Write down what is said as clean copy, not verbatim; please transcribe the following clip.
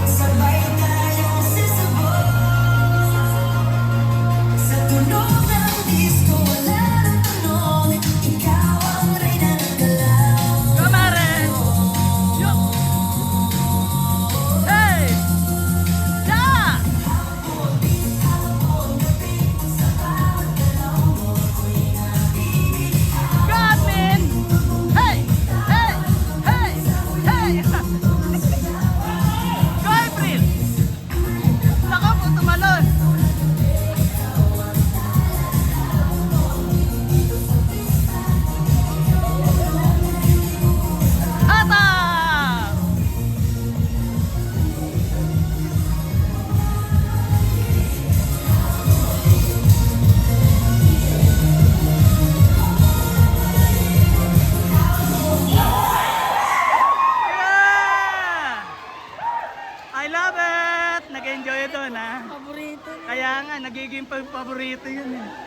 Sabay tayong sisabot sa tunog ng disco, wala nang tanong. Ikaw ang reyna ng galaw. Kamare! Yo! Hey! Ja! God, man! Hey! Hey! Hey! Hey! Go, April! Naka po tumalon! Ata! Yeah! I love it! Nag-enjoy ito na. Paborito. Kaya nga, nagiging paborito yun eh.